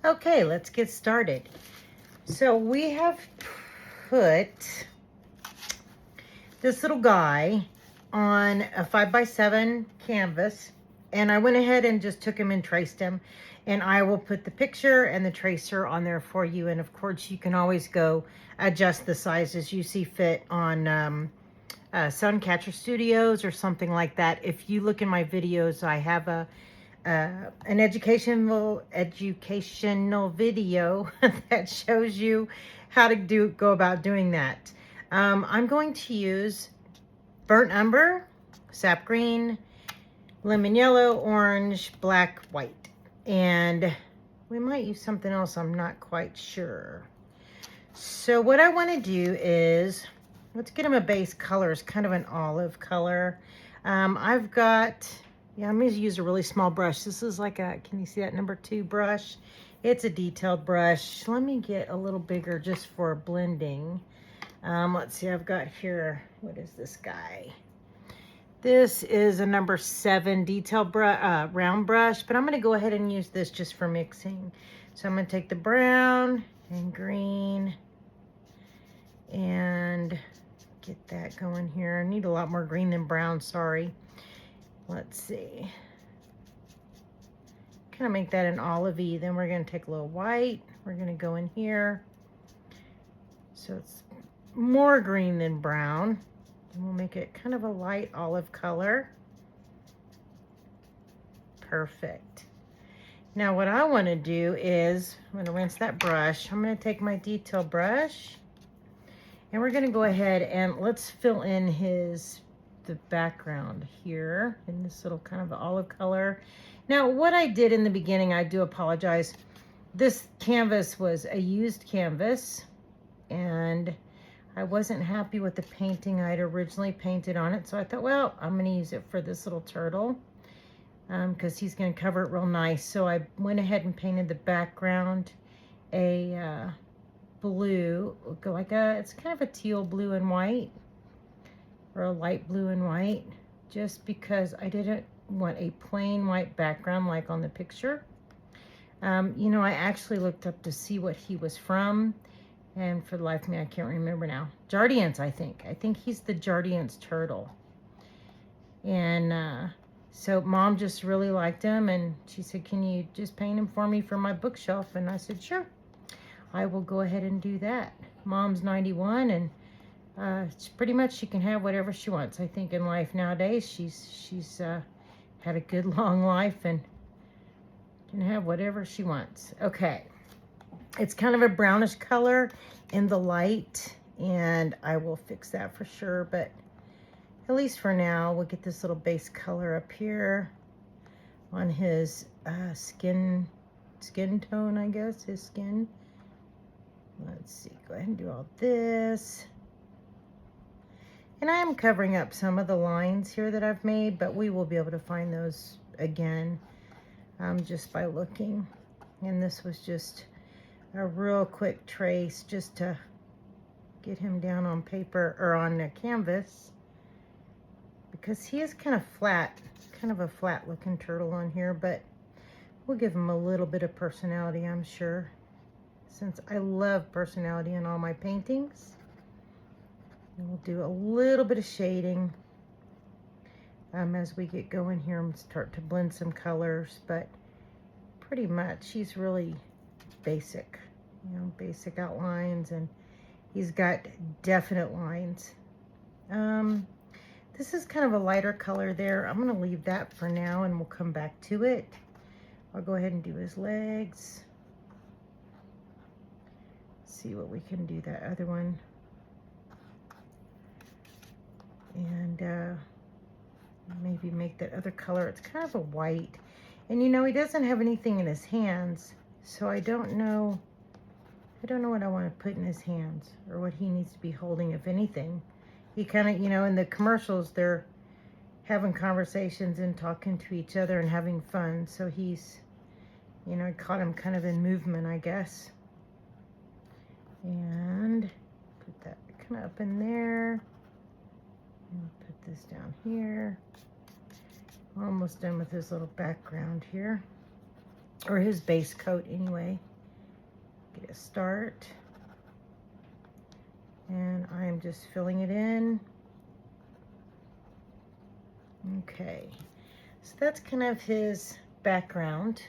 Okay, let's get started. So we have put this little guy on a 5x7 canvas, and I went ahead and just took him and traced him, and I will put the picture and the tracer on there for you. And of course you can always go adjust the sizes you see fit on Suncatcher Studios or something like that. If you look in my videos, I have an educational video that shows you how to go about doing that. I'm going to use burnt umber, sap green, lemon yellow, orange, black, white, and we might use something else. I'm not quite sure. So what I want to do is, let's get him a base color. It's kind of an olive color. I've got, I'm going to use a really small brush. This is like a, can you see that number 2 brush? It's a detailed brush. Let me get a little bigger just for blending. Let's see, I've got here, what is this guy? This is a number 7 detail round brush, but I'm going to go ahead and use this just for mixing. So I'm going to take the brown and green and get that going here. I need a lot more green than brown, sorry. Let's see. Kind of make that an olivey. Then we're going to take a little white. We're going to go in here. So it's more green than brown. And we'll make it kind of a light olive color. Perfect. Now what I want to do is, I'm going to rinse that brush. I'm going to take my detail brush, and we're going to go ahead and let's fill in the background here in this little kind of olive color. Now what I did in the beginning, I do apologize. This canvas was a used canvas, and I wasn't happy with the painting I'd originally painted on it. So I thought, well, I'm going to use it for this little turtle because he's going to cover it real nice. So I went ahead and painted the background a blue, it's kind of a teal blue and white, or a light blue and white, just because I didn't want a plain white background like on the picture. You know, I actually looked up to see what he was from, and for the life of me, I can't remember now. Jardiance, I think. I think he's the Jardiance turtle. And so Mom just really liked him, and she said, can you just paint him for me for my bookshelf? And I said, sure. I will go ahead and do that. Mom's 91, and it's pretty much she can have whatever she wants. I think in life nowadays, she's had a good long life and can have whatever she wants. Okay. It's kind of a brownish color in the light, and I will fix that for sure, but at least for now, we'll get this little base color up here on his skin tone, I guess, his skin. Let's see, go ahead and do all this. And I am covering up some of the lines here that I've made, but we will be able to find those again just by looking. And this was just a real quick trace just to get him down on paper or on a canvas, because he is kind of flat, kind of a flat looking turtle on here, but we'll give him a little bit of personality, I'm sure, since I love personality in all my paintings. And we'll do a little bit of shading as we get going here and start to blend some colors, but pretty much he's really basic, you know, basic outlines, and he's got definite lines. This is kind of a lighter color there. I'm going to leave that for now, and we'll come back to it. I'll go ahead and do his legs. See what we can do that other one. And maybe make that other color. It's kind of a white. And you know, he doesn't have anything in his hands, so I don't know what I want to put in his hands or what he needs to be holding, if anything. He kind of, you know, in the commercials, they're having conversations and talking to each other and having fun. So he's, you know, I caught him kind of in movement, I guess. And put that kind of up in there. And put this down here. Almost done with his little background here. Or his base coat anyway. get a start. And I'm just filling it in. Okay, so that's kind of his background.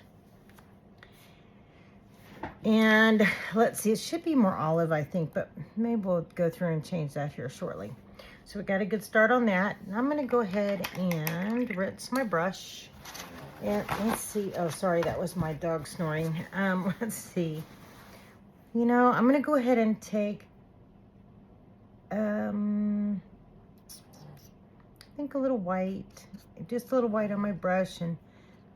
And let's see, it should be more olive, I think, but maybe we'll go through and change that here shortly. So we got a good start on that. And I'm gonna go ahead and rinse my brush. And let's see, oh, sorry, that was my dog snoring. Let's see. You know, I'm gonna go ahead and take, I think a little white, just a little white on my brush, and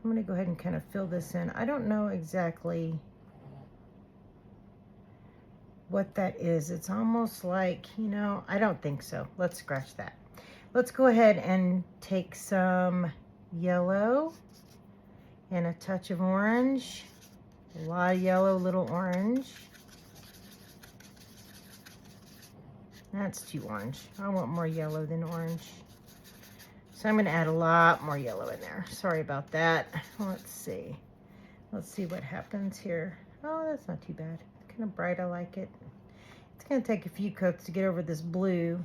I'm gonna go ahead and kind of fill this in. I don't know exactly what that is. It's almost like, you know, I don't think so. Let's scratch that. Let's go ahead and take some yellow and a touch of orange. A lot of yellow, little orange. That's too orange. I want more yellow than orange. So I'm going to add a lot more yellow in there. Sorry about that. Let's see. Let's see what happens here. Oh, that's not too bad. Kind of bright. I like it. It's going to take a few coats to get over this blue.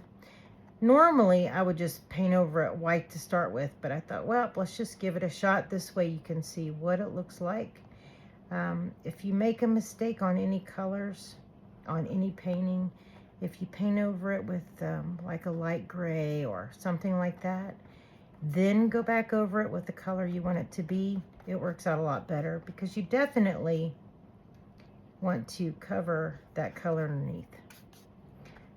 Normally, I would just paint over it white to start with, but I thought, well, let's just give it a shot. This way you can see what it looks like. If you make a mistake on any colors, on any painting, if you paint over it with like a light gray or something like that, then go back over it with the color you want it to be, it works out a lot better, because you definitely want to cover that color underneath.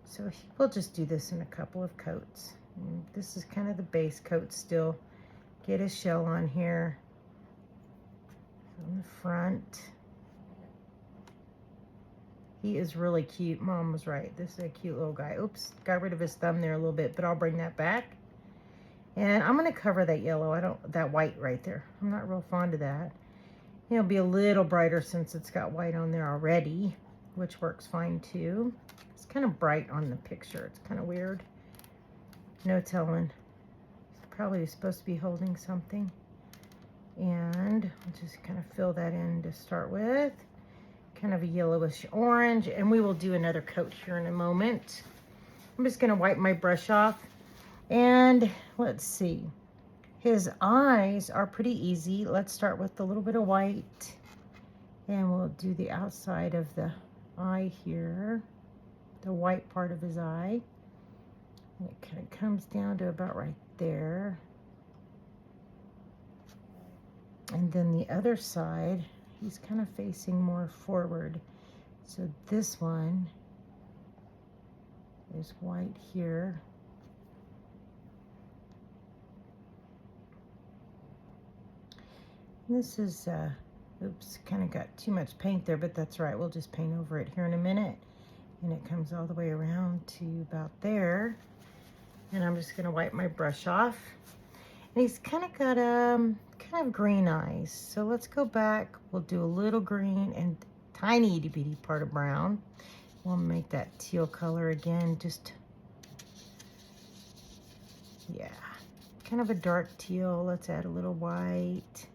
So we'll just do this in a couple of coats. And this is kind of the base coat still. Get a shell on here on the front. He is really cute. Mom was right. This is a cute little guy. Oops, got rid of his thumb there a little bit, but I'll bring that back. And I'm gonna cover that yellow. That white right there. I'm not real fond of that. It'll be a little brighter since it's got white on there already, which works fine too. It's kind of bright on the picture. It's kind of weird. No telling. It's probably supposed to be holding something. And I'll just kind of fill that in to start with. Kind of a yellowish orange, and we will do another coat here in a moment. I'm just gonna wipe my brush off, and let's see. His eyes are pretty easy. Let's start with a little bit of white, and we'll do the outside of the eye here, the white part of his eye. And it kind of comes down to about right there. And then the other side, he's kind of facing more forward. So this one is white here. And this is, oops, kind of got too much paint there, but that's right. We'll just paint over it here in a minute. And it comes all the way around to about there. And I'm just gonna wipe my brush off. And he's kind of got kind of green eyes. So let's go back. We'll do a little green and tiny itty bitty part of brown. We'll make that teal color again. Just, yeah, kind of a dark teal. Let's add a little white.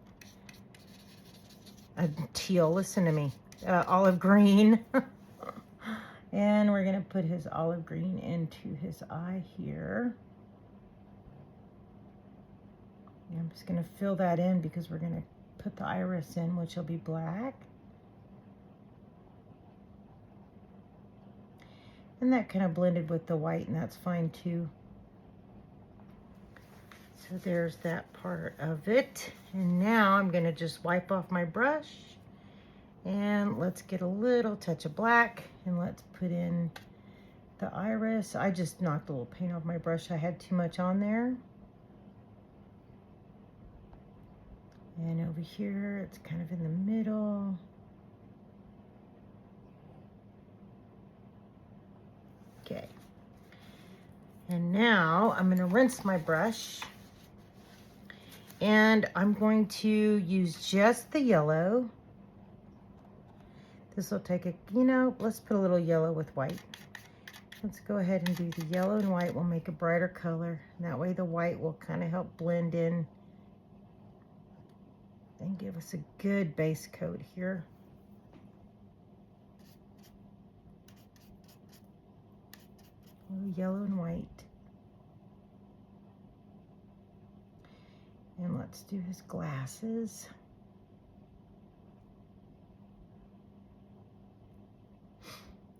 Teal, listen to me. Olive green. And we're gonna put his olive green into his eye here. And I'm just gonna fill that in because we're gonna put the iris in, which will be black. And that kind of blended with the white, and that's fine too. So there's that part of it. And now I'm gonna just wipe off my brush, and let's get a little touch of black, and let's put in the iris. I just knocked a little paint off my brush. I had too much on there. And over here, it's kind of in the middle. Okay. And now I'm going to rinse my brush. And I'm going to use just the yellow. This will take a, you know, let's put a little yellow with white. Let's go ahead and do the yellow and white. We'll make a brighter color. That way the white will kind of help blend in and give us a good base coat here. yellow and white. And let's do his glasses.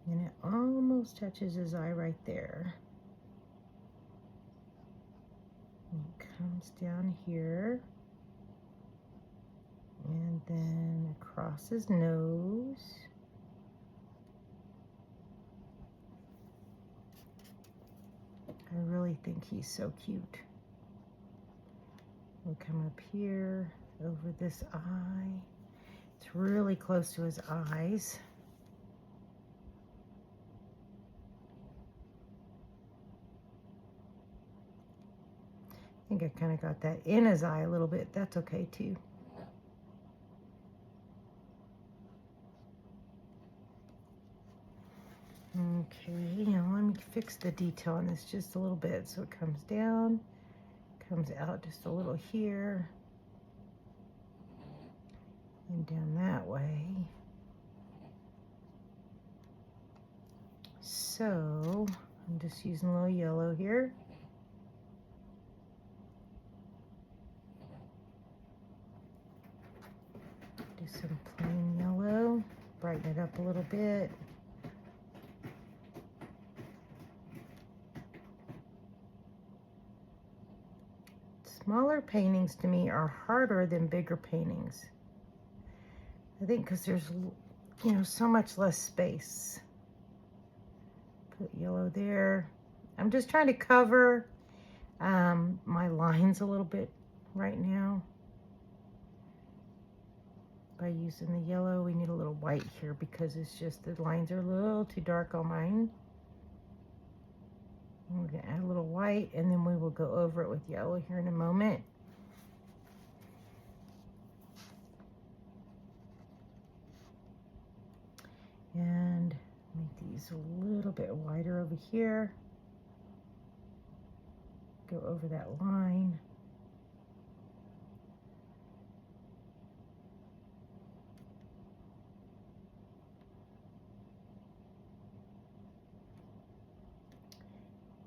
And it almost touches his eye right there. And it comes down here. And then across his nose. I really think he's so cute. We'll come up here over this eye. It's really close to his eyes. I think I kind of got that in his eye a little bit. That's okay too. Okay, now let me fix the detail on this just a little bit so it comes down, comes out just a little here, and down that way. So I'm just using a little yellow here. Do some plain yellow, brighten it up a little bit. Smaller paintings to me are harder than bigger paintings. I think because there's, you know, so much less space. Put yellow there. I'm just trying to cover my lines a little bit right now. By using the yellow, we need a little white here because it's just the lines are a little too dark on mine. And we're gonna add a little white and then we will go over it with yellow here in a moment. And make these a little bit wider over here. Go over that line.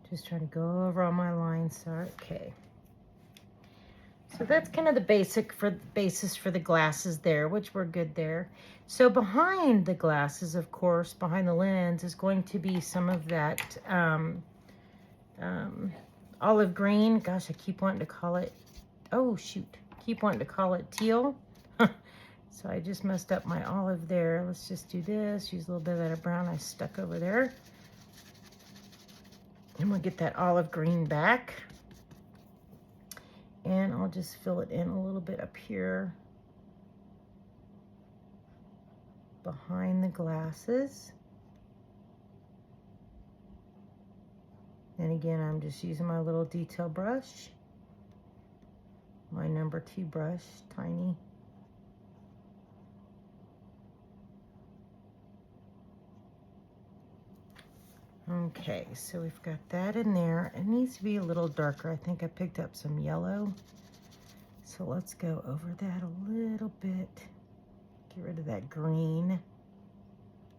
Just trying to go over all my lines. So, okay. So that's kind of the basis for the glasses there, which were good there. So behind the glasses, of course, behind the lens is going to be some of that olive green. Gosh, I keep wanting to call it, oh shoot, keep wanting to call it teal. So I just messed up my olive there. Let's just do this, use a little bit of that brown I stuck over there. And we'll get that olive green back. And I'll just fill it in a little bit up here behind the glasses. And again, I'm just using my little detail brush, my number 2 brush, tiny. Okay, so we've got that in there. It needs to be a little darker. I think I picked up some yellow. So let's go over that a little bit. Get rid of that green.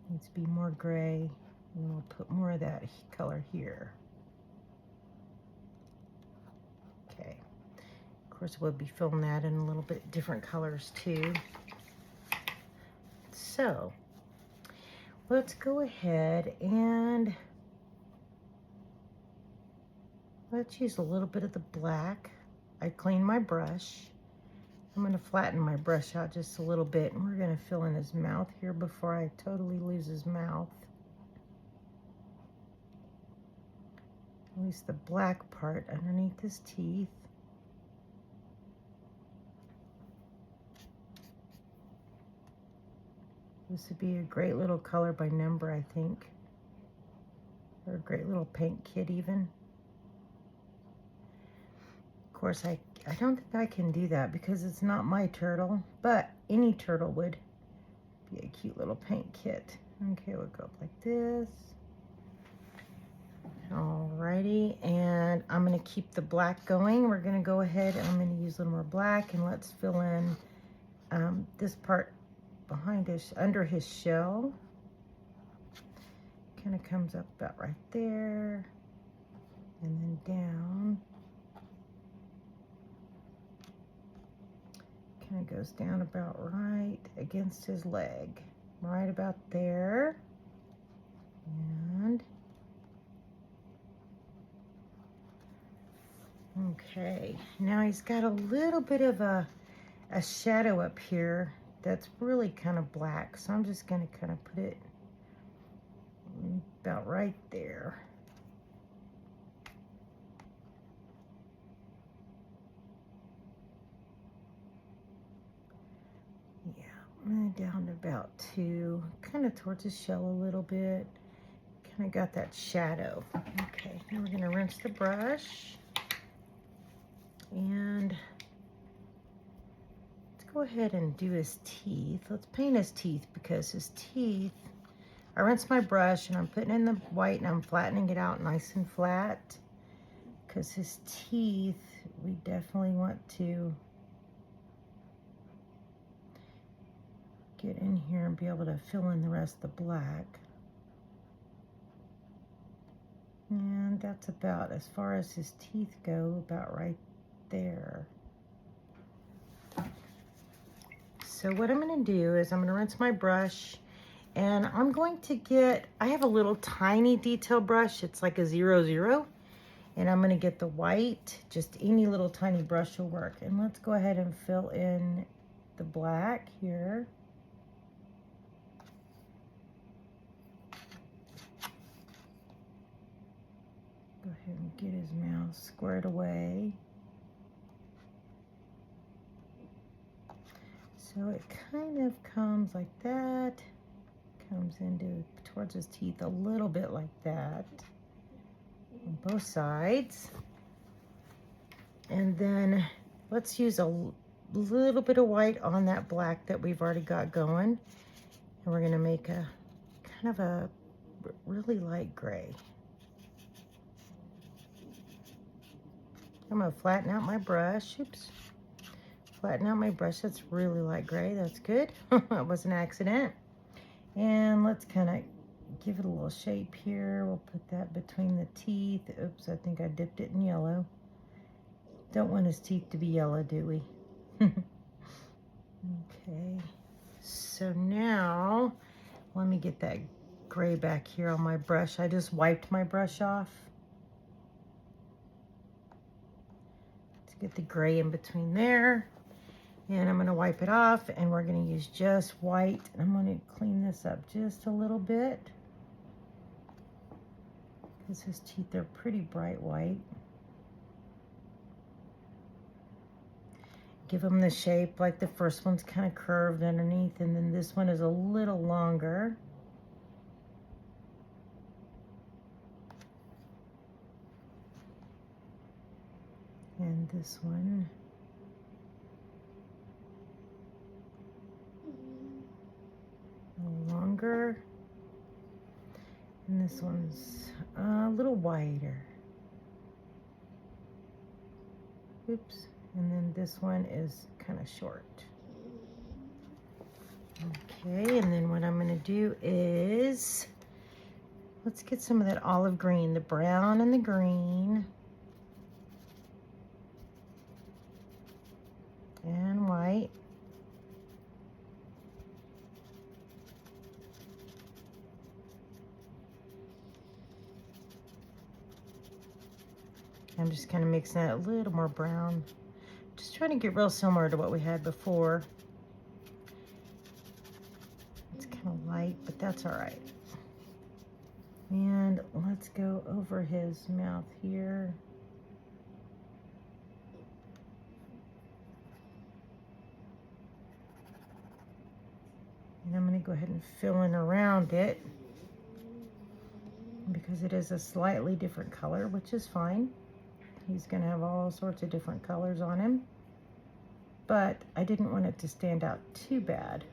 Needs to be more gray. And we'll put more of that color here. Okay. Of course, we'll be filling that in a little bit different colors too. So let's go ahead and let's use a little bit of the black. I cleaned my brush. I'm going to flatten my brush out just a little bit, and we're going to fill in his mouth here before I totally lose his mouth. At least the black part underneath his teeth. This would be a great little color by number, I think. Or a great little paint kit even. Of course, I don't think I can do that because it's not my turtle, but any turtle would be a cute little paint kit. Okay, we'll go up like this. Alrighty, and I'm going to keep the black going. We're going to go ahead and I'm going to use a little more black, and let's fill in this part behind his, under his shell. Kind of comes up about right there. and then down. Kind of goes down about right against his leg, right about there. And okay, now he's got a little bit of a shadow up here that's really kind of black, so I'm just going to kind of put it about right there. Yeah, and then down to about 2, kind of towards his shell a little bit. Kind of got that shadow. Okay, now we're going to rinse the brush. And let's go ahead and do his teeth. Let's paint his teeth because his teeth, I rinsed my brush and I'm putting in the white and I'm flattening it out nice and flat because his teeth, we definitely want to get in here and be able to fill in the rest of the black. And that's about, as far as his teeth go, about right there. So what I'm going to do is I'm going to rinse my brush, and I'm going to get, I have a little tiny detail brush. It's like a 00, and I'm going to get the white. Just any little tiny brush will work. And let's go ahead and fill in the black here. Go ahead and get his mouth squared away. So it kind of comes like that, comes into towards his teeth a little bit like that on both sides. And then let's use a little bit of white on that black that we've already got going. And we're gonna make a kind of a really light gray. I'm gonna flatten out my brush. Oops. Flatten out my brush. That's really light gray. That's good. That was an accident. And let's kind of give it a little shape here. We'll put that between the teeth. Oops, I think I dipped it in yellow. Don't want his teeth to be yellow, do we? Okay. So now, let me get that gray back here on my brush. I just wiped my brush off. Let's get the gray in between there. And I'm going to wipe it off, and we're going to use just white. I'm going to clean this up just a little bit because his teeth are pretty bright white. Give them the shape like the first one's kind of curved underneath, and then this one is a little longer. And this one longer, and this one's a little wider. Oops, and then this one is kind of short. Okay, and then what I'm going to do is, let's get some of that olive green, the brown and the green, and white. I'm just kind of mixing it a little more brown. Just trying to get real similar to what we had before. It's kind of light, but that's all right. And let's go over his mouth here. And I'm going to go ahead and fill in around it because it is a slightly different color, which is fine. He's going to have all sorts of different colors on him, but I didn't want it to stand out too bad.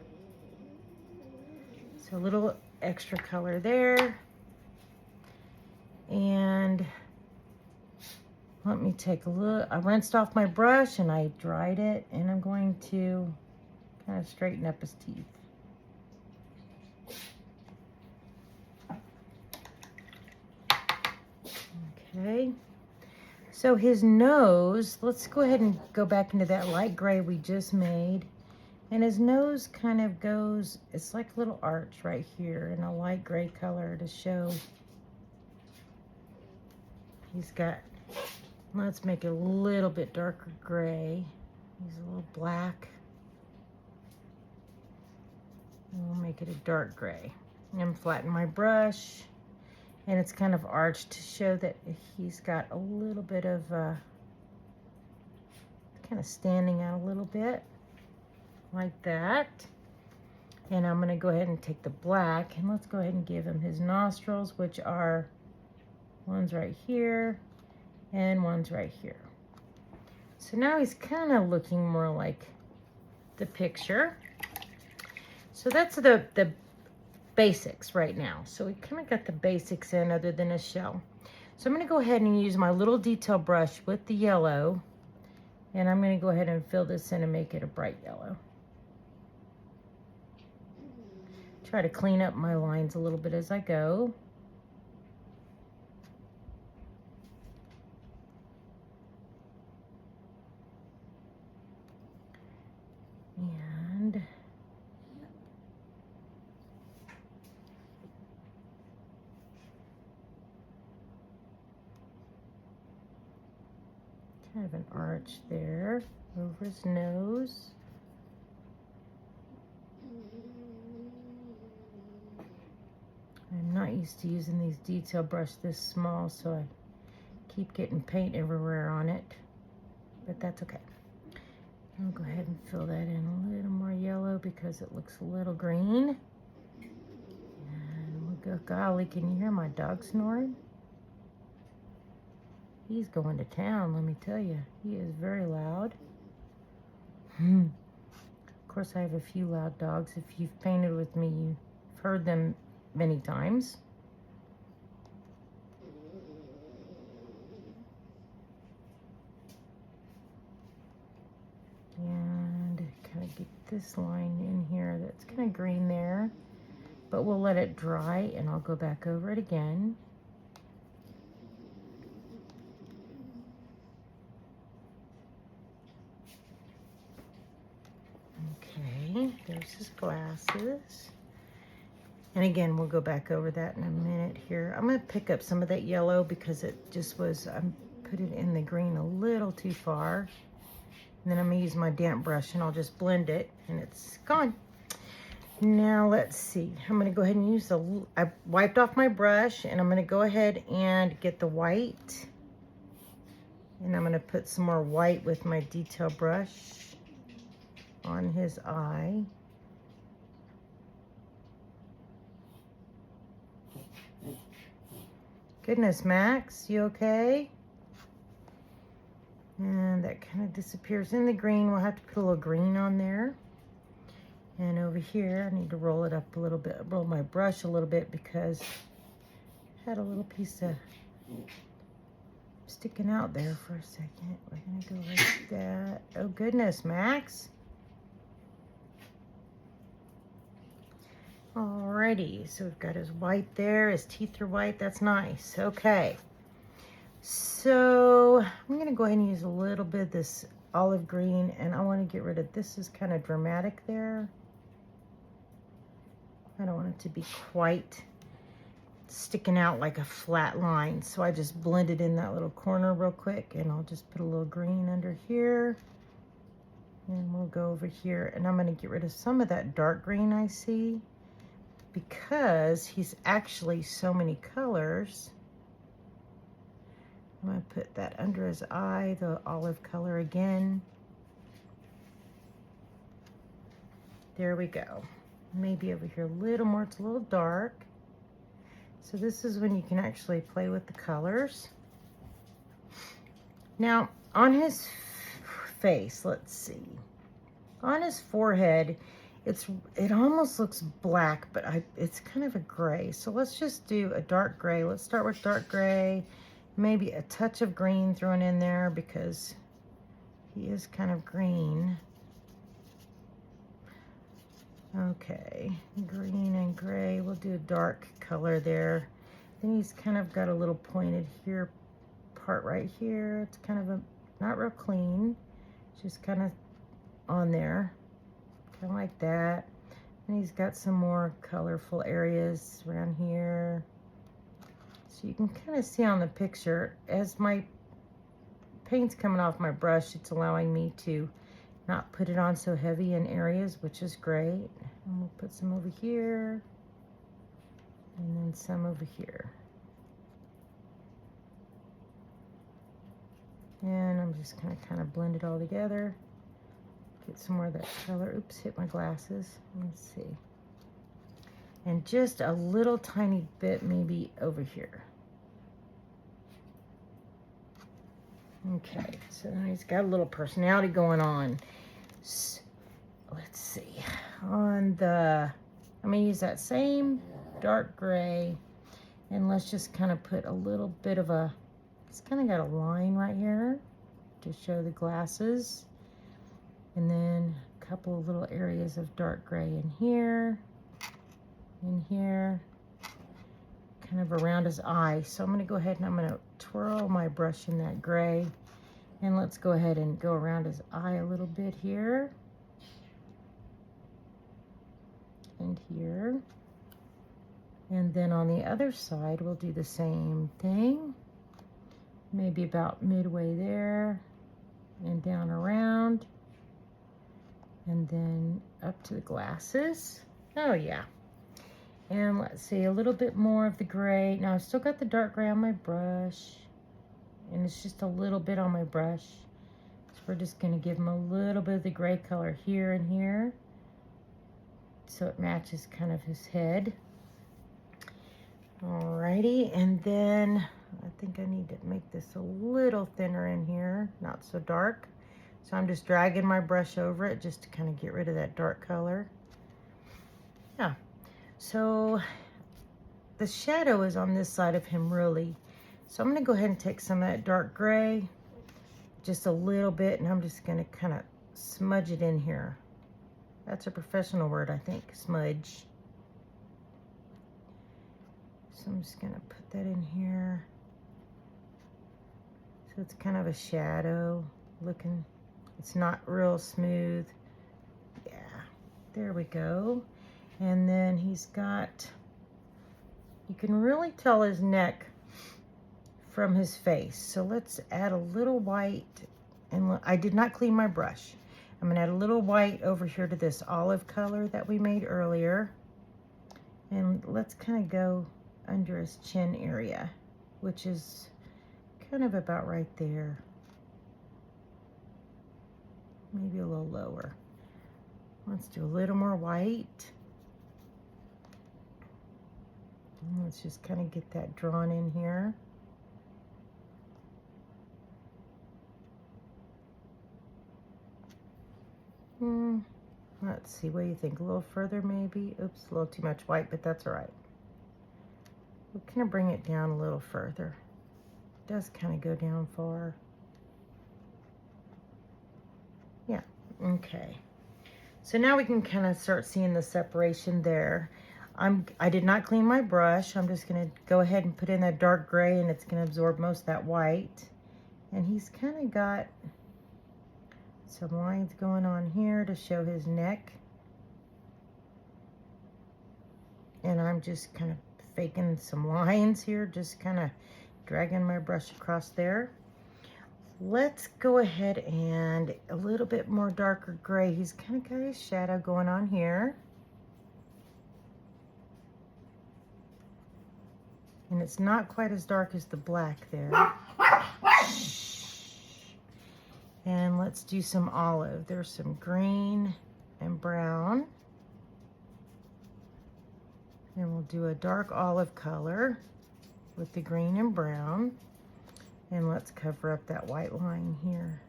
So a little extra color there. And let me take a look. I rinsed off my brush and I dried it, and I'm going to kind of straighten up his teeth. Okay. So his nose, let's go ahead and go back into that light gray we just made. And his nose kind of goes, it's like a little arch right here in a light gray color to show he's got, let's make it a little bit darker gray. He's a little black. And we'll make it a dark gray. And flatten my brush. And it's kind of arched to show that he's got a little bit of, kind of standing out a little bit. Like that. And I'm going to go ahead and take the black. And let's go ahead and give him his nostrils, which are one's right here. And one's right here. So now he's kind of looking more like the picture. So that's the basics right now. So we kind of got the basics in other than a shell. So I'm going to go ahead and use my little detail brush with the yellow. And I'm going to go ahead and fill this in and make it a bright yellow. Try to clean up my lines a little bit as I go. And kind of an arch there over his nose. I'm not used to using these detail brush this small, so I keep getting paint everywhere on it, but that's okay. I'll go ahead and fill that in a little more yellow because it looks a little green. And we'll go, golly, can you hear my dog snoring? He's going to town, let me tell you. He is very loud. Of course, I have a few loud dogs. If you've painted with me, you've heard them many times. And kind of get this line in here that's kind of green there. But we'll let it dry and I'll go back over it again. Okay, there's his glasses. And again, we'll go back over that in a minute here. I'm going to pick up some of that yellow because it just was, I put it in the green a little too far. And then I'm going to use my damp brush and I'll just blend it and it's gone. Now let's see. I'm going to go ahead and use I wiped off my brush and I'm going to go ahead and get the white. And I'm going to put some more white with my detail brush on his eye. Goodness, Max, you okay? And that kind of disappears in the green. We'll have to put a little green on there. And over here, I need to roll it up a little bit, roll my brush a little bit because I had a little piece of sticking out there for a second. We're gonna go like that. Oh goodness, Max. Alrighty, so we've got his white there, his teeth are white, that's nice. Okay, so I'm gonna go ahead and use a little bit of this olive green and I wanna get rid of, this is kind of dramatic there. I don't want it to be quite sticking out like a flat line. So I just blended in that little corner real quick and I'll just put a little green under here. And we'll go over here and I'm gonna get rid of some of that dark green I see, because he's actually so many colors. I'm going to put that under his eye, the olive color again. There we go. Maybe over here a little more, it's a little dark. So this is when you can actually play with the colors. Now on his face, let's see. On his forehead, it almost looks black, but it's kind of a gray. So let's just do a dark gray. Let's start with dark gray, maybe a touch of green thrown in there because he is kind of green. Okay, green and gray. We'll do a dark color there. Then he's kind of got a little pointed here part right here. It's kind of not real clean. It's just kind of on there, kind of like that. And he's got some more colorful areas around here. So you can kind of see on the picture, as my paint's coming off my brush, it's allowing me to not put it on so heavy in areas, which is great. And we'll put some over here, and then some over here. And I'm just gonna kind of blend it all together. Get some more of that color. Oops, hit my glasses. Let's see. And just a little tiny bit maybe over here. Okay, so now he's got a little personality going on. So, let's see. I'm gonna use that same dark gray, and let's just kind of put a little bit of it's kind of got a line right here to show the glasses. And then a couple of little areas of dark gray in here, kind of around his eye. So I'm going to go ahead and I'm going to twirl my brush in that gray. And let's go ahead and go around his eye a little bit here. And here. And then on the other side, we'll do the same thing. Maybe about midway there and down around. And then up to the glasses. Oh yeah. And let's see, a little bit more of the gray. Now I've still got the dark gray on my brush. And it's just a little bit on my brush. So we're just gonna give him a little bit of the gray color here and here. So it matches kind of his head. Alrighty, and then I think I need to make this a little thinner in here, not so dark. So I'm just dragging my brush over it just to kind of get rid of that dark color. Yeah, so the shadow is on this side of him really. So I'm gonna go ahead and take some of that dark gray, just a little bit, and I'm just gonna kind of smudge it in here. That's a professional word, I think, smudge. So I'm just gonna put that in here. So it's kind of a shadow looking. It's not real smooth. Yeah, there we go. And then he's got, you can really tell his neck from his face. So let's add a little white, and I did not clean my brush. I'm gonna add a little white over here to this olive color that we made earlier. And let's kind of go under his chin area, which is kind of about right there. Maybe a little lower. Let's do a little more white. And let's just kind of get that drawn in here. Let's see, what do you think? A little further maybe? Oops, a little too much white, but that's all right. We'll kind of bring it down a little further. It does kind of go down far. Yeah, okay. So now we can kind of start seeing the separation there. I did not clean my brush. I'm just gonna go ahead and put in that dark gray, and it's gonna absorb most of that white. And he's kind of got some lines going on here to show his neck. And I'm just kind of faking some lines here, just kind of dragging my brush across there. Let's go ahead and a little bit more darker gray. He's kind of got his shadow going on here. And it's not quite as dark as the black there. And let's do some olive. There's some green and brown. And we'll do a dark olive color with the green and brown. And let's cover up that white line here.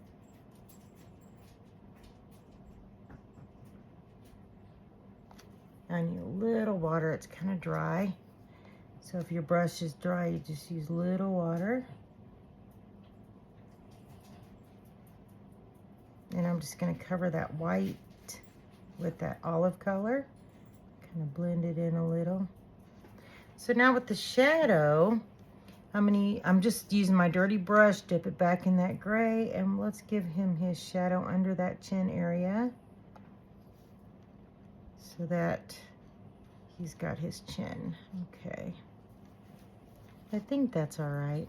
I need a little water. It's kind of dry. So if your brush is dry, you just use a little water. And I'm just going to cover that white with that olive color. Kind of blend it in a little. So now with the shadow, I'm just using my dirty brush, dip it back in that gray, and let's give him his shadow under that chin area so that he's got his chin. Okay. I think that's all right.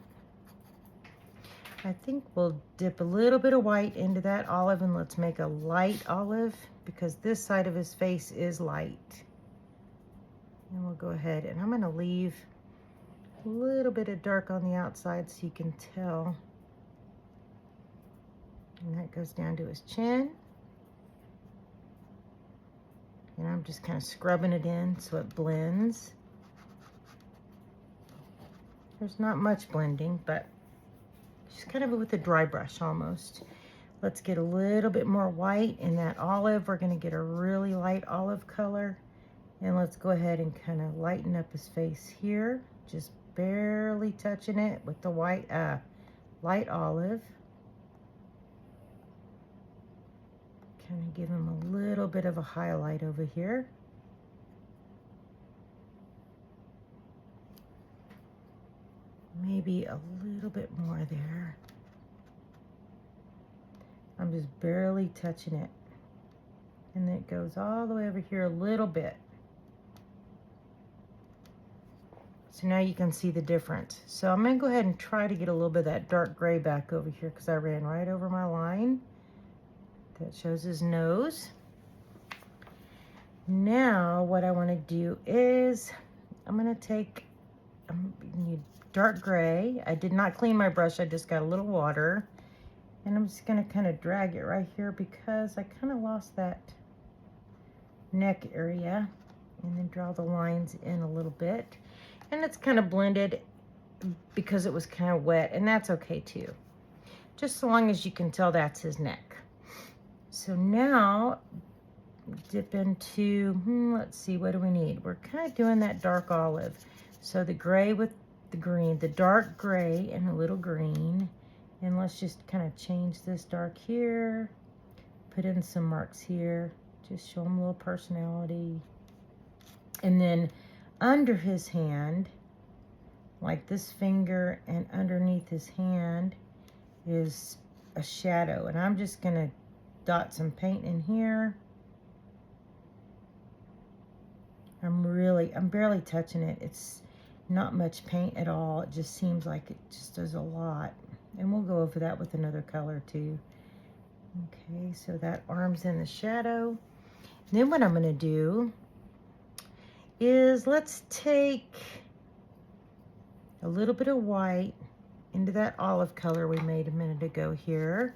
I think we'll dip a little bit of white into that olive, and let's make a light olive because this side of his face is light. And we'll go ahead, and I'm going to leave a little bit of dark on the outside so you can tell. And that goes down to his chin. And I'm just kind of scrubbing it in so it blends. There's not much blending, but just kind of with a dry brush almost. Let's get a little bit more white in that olive. We're going to get a really light olive color. And let's go ahead and kind of lighten up his face here. Just barely touching it with the white, light olive. Kind of give him a little bit of a highlight over here. Maybe a little bit more there. I'm just barely touching it. And then it goes all the way over here a little bit. So now you can see the difference. So I'm going to go ahead and try to get a little bit of that dark gray back over here because I ran right over my line. That shows his nose. Now what I want to do is I'm going to take dark gray. I did not clean my brush. I just got a little water. And I'm just going to kind of drag it right here because I kind of lost that neck area. And then draw the lines in a little bit. And it's kind of blended because it was kind of wet, and that's okay too. Just so long as you can tell that's his neck. So now dip into, let's see, what do we need? We're kind of doing that dark olive. So the gray with the green, the dark gray and a little green. And let's just kind of change this dark here. Put in some marks here. Just show him a little personality. And then under his hand, like this finger and underneath his hand is a shadow. And I'm just going to dot some paint in here. I'm barely touching it. It's not much paint at all. It just seems like it just does a lot. And we'll go over that with another color too. Okay, so that arm's in the shadow. Then what I'm going to do is let's take a little bit of white into that olive color we made a minute ago here.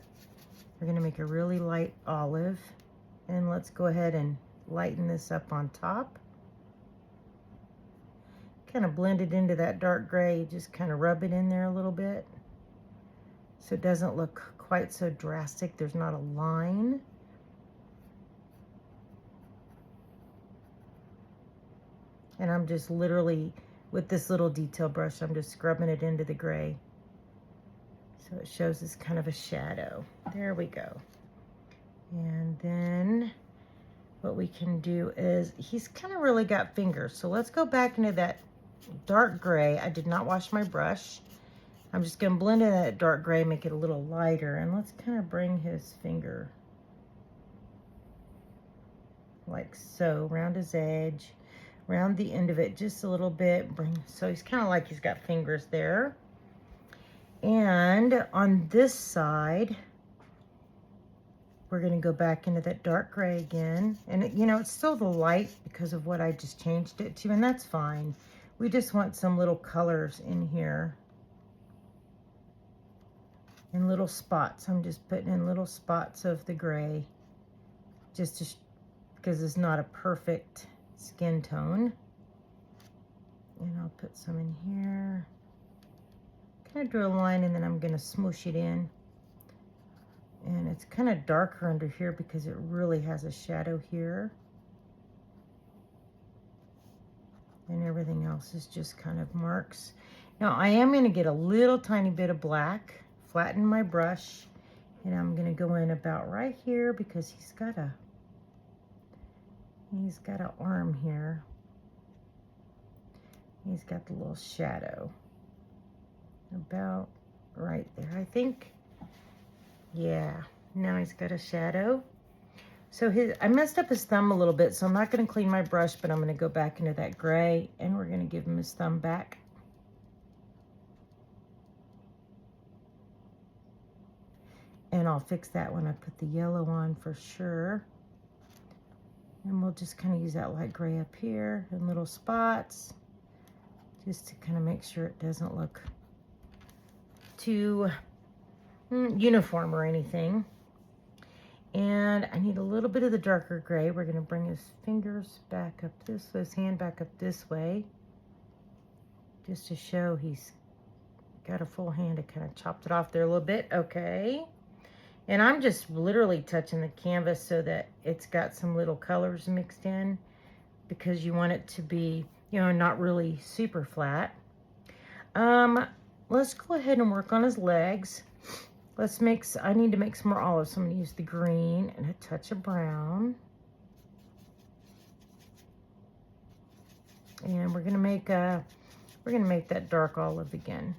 We're going to make a really light olive. And let's go ahead and lighten this up on top. Kind of blend it into that dark gray. Just kind of rub it in there a little bit so it doesn't look quite so drastic. There's not a line. And I'm just literally, with this little detail brush, I'm just scrubbing it into the gray. So it shows this kind of a shadow. There we go. And then what we can do is, he's kind of really got fingers. So let's go back into that dark gray. I did not wash my brush. I'm just going to blend in that dark gray, make it a little lighter. And let's kind of bring his finger like so, around his edge. Around the end of it just a little bit. So he's kind of like he's got fingers there. And on this side, we're going to go back into that dark gray again. And you know, it's still the light because of what I just changed it to, and that's fine. We just want some little colors in here. In little spots. I'm just putting in little spots of the gray. Just to because it's not a perfect skin tone. And I'll put some in here. Kind of draw a line and then I'm going to smoosh it in. And it's kind of darker under here because it really has a shadow here. And everything else is just kind of marks. Now I am going to get a little tiny bit of black, flatten my brush, and I'm going to go in about right here because he's got an arm here. He's got the little shadow. about right there, I think. Yeah, now he's got a shadow. So I messed up his thumb a little bit, so I'm not going to clean my brush, but I'm going to go back into that gray, and we're going to give him his thumb back. And I'll fix that when I put the yellow on for sure. And we'll just kind of use that light gray up here in little spots, just to kind of make sure it doesn't look too uniform or anything. And I need a little bit of the darker gray. We're going to bring his fingers back up this way, his hand back up this way, just to show he's got a full hand. I kind of chopped it off there a little bit. Okay. And I'm just literally touching the canvas so that it's got some little colors mixed in, because you want it to be, you know, not really super flat. Let's go ahead and work on his legs. I need to make some more olives, so I'm going to use the green and a touch of brown. And we're going to make that dark olive again.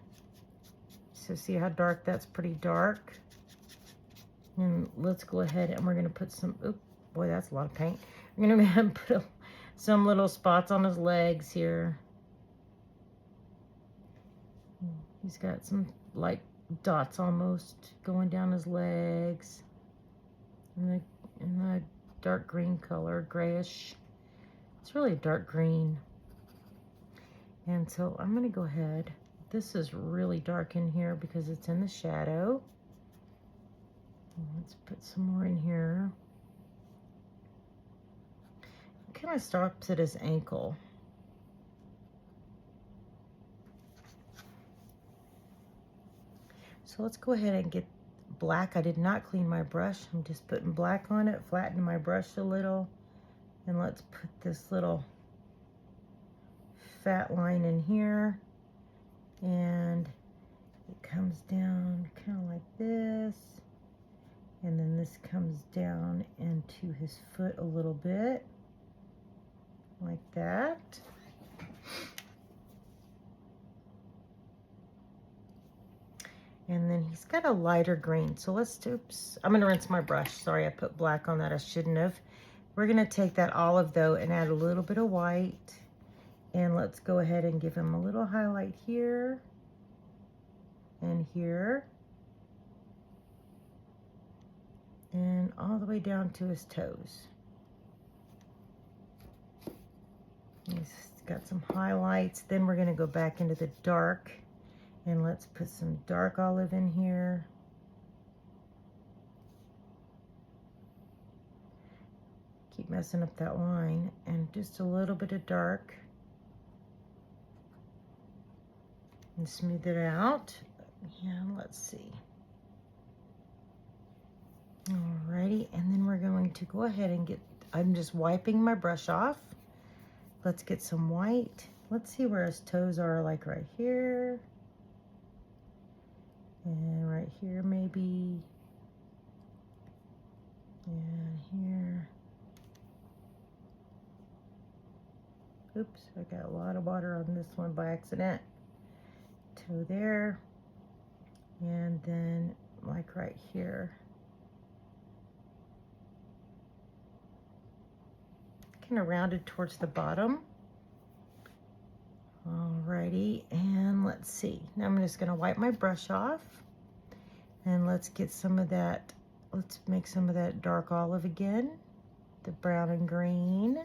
So see how dark? That's pretty dark. And let's go ahead and we're going to put some, oh boy, that's a lot of paint. We're going to put some little spots on his legs here. He's got some like dots almost going down his legs in the dark green color, grayish. It's really dark green. And so I'm going to go ahead. This is really dark in here because it's in the shadow. Let's put some more in here. It kind of stops at his ankle. So let's go ahead and get black. I did not clean my brush. I'm just putting black on it, flatten my brush a little. And let's put this little fat line in here. And it comes down kind of like this. And then this comes down into his foot a little bit, like that. And then he's got a lighter green. So oops, I'm gonna rinse my brush. Sorry, I put black on that, I shouldn't have. We're gonna take that olive though and add a little bit of white. And let's go ahead and give him a little highlight here and here. And all the way down to his toes. He's got some highlights. Then we're going to go back into the dark, and let's put some dark olive in here. Keep messing up that line, and just a little bit of dark. And smooth it out. And let's see. Alrighty, and then we're going to go ahead and I'm just wiping my brush off. Let's get some white. Let's see where his toes are, like right here. And right here maybe. And here. Oops, I got a lot of water on this one by accident. Toe there. And then like right here. Kind of rounded towards the bottom. Alrighty, and let's see. Now I'm just going to wipe my brush off, and let's get some of that. Let's make some of that dark olive again, the brown and green.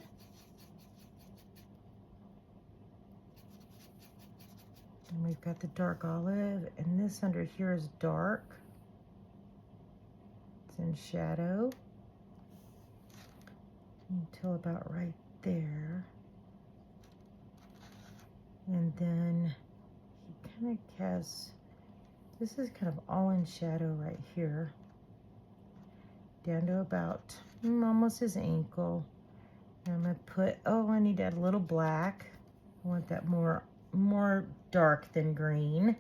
And we've got the dark olive, and this under here is dark. It's in shadow. Until about right there. And then he kind of has, this is kind of all in shadow right here. Down to about almost his ankle. And I'm going to put, I need to add a little black. I want that more dark than green.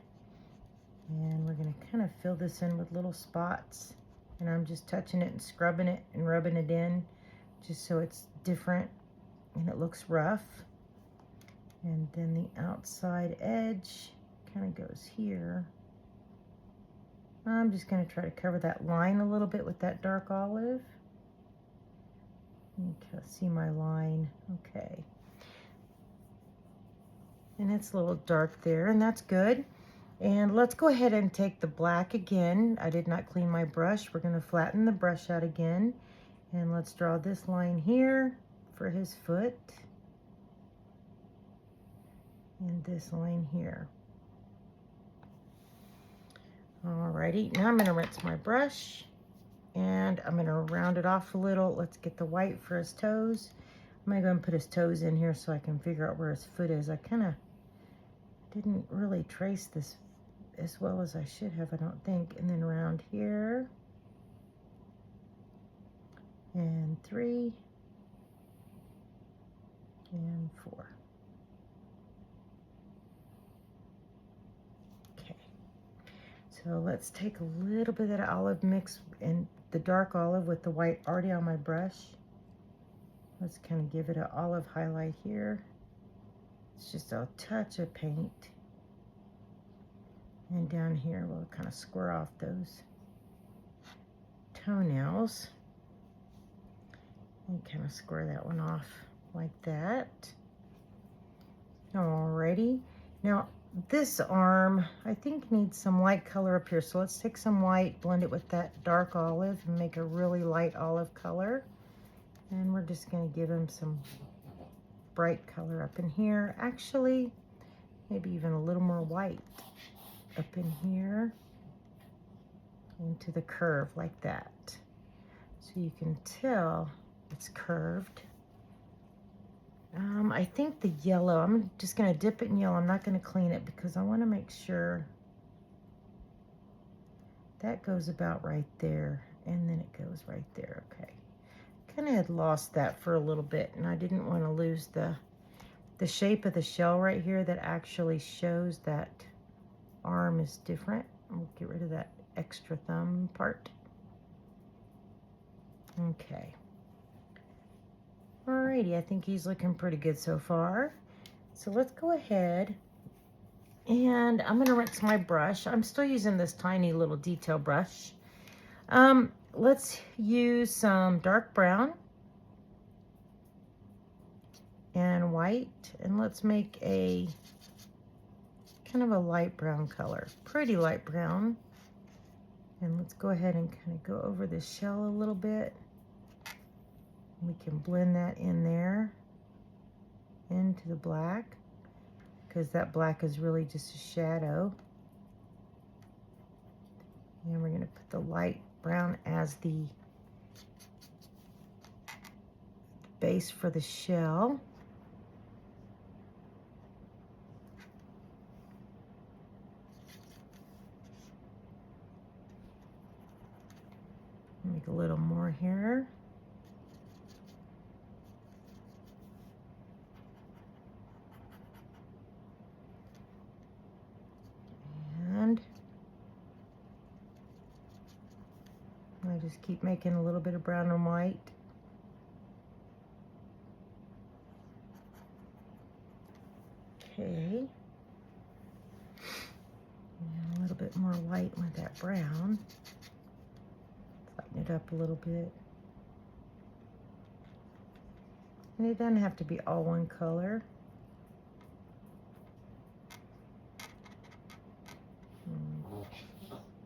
And we're going to kind of fill this in with little spots. And I'm just touching it and scrubbing it and rubbing it in, just so it's different and it looks rough. And then the outside edge, kind of goes here. I'm just going to try to cover that line a little bit with that dark olive. You can see my line. Okay. And it's a little dark there, and that's good. And let's go ahead and take the black again. I did not clean my brush. We're going to flatten the brush out again. And let's draw this line here for his foot. And this line here. Alrighty, now I'm going to rinse my brush. And I'm going to round it off a little. Let's get the white for his toes. I'm going to go and put his toes in here so I can figure out where his foot is. I kind of didn't really trace this as well as I should have, I don't think. And then around here. And 3. And 4. Okay. So let's take a little bit of that olive mix and the dark olive with the white already on my brush. Let's kind of give it an olive highlight here. It's just a touch of paint. And down here, we'll kind of square off those toenails. And kind of square that one off like that. Alrighty. Now, this arm, I think needs some light color up here. So let's take some white, blend it with that dark olive, and make a really light olive color. And we're just going to give him some bright color up in here. Actually, maybe even a little more white up in here into the curve like that. So you can tell it's curved. I think the yellow, I'm just going to dip it in yellow. I'm not going to clean it because I want to make sure that goes about right there. And then it goes right there. Okay. Kind of had lost that for a little bit, and I didn't want to lose the shape of the shell right here that actually shows that arm is different. We'll get rid of that extra thumb part. Okay. Alrighty, I think he's looking pretty good so far. So let's go ahead and I'm gonna rinse my brush. I'm still using this tiny little detail brush. Let's use some dark brown and white, and let's make a kind of a light brown color, pretty light brown. And let's go ahead and kind of go over the shell a little bit. We can blend that in there into the black, because that black is really just a shadow. And we're going to put the light brown as the base for the shell. Make a little more here. And I just keep making a little bit of brown and white. Okay. And a little bit more white with that brown. Lighten it up a little bit. And it doesn't have to be all one color.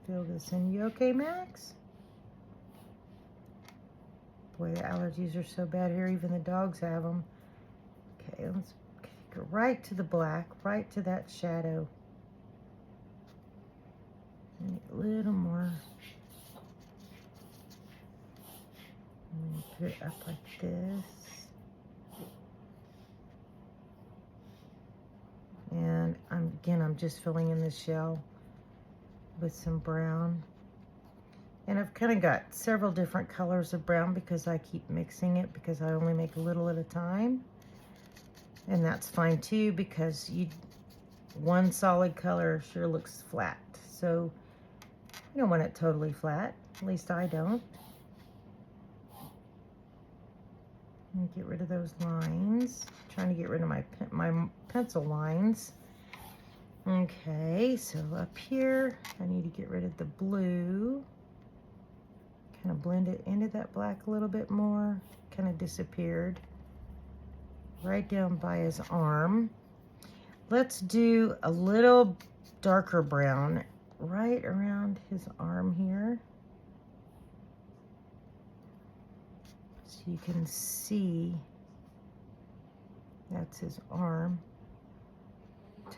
Fill this in. You okay, Max? Boy, the allergies are so bad here. Even the dogs have them. Okay, let's go right to the black, right to that shadow. And a little more. And put it up like this. And I'm just filling in the shell with some brown. And I've kind of got several different colors of brown because I keep mixing it, because I only make a little at a time. And that's fine too, because one solid color sure looks flat. So you don't want it totally flat. At least I don't. And get rid of those lines. I'm trying to get rid of my pencil lines. Okay, so up here, I need to get rid of the blue. Kind of blend it into that black a little bit more. Kind of disappeared. Right down by his arm. Let's do a little darker brown right around his arm here. So you can see that's his arm.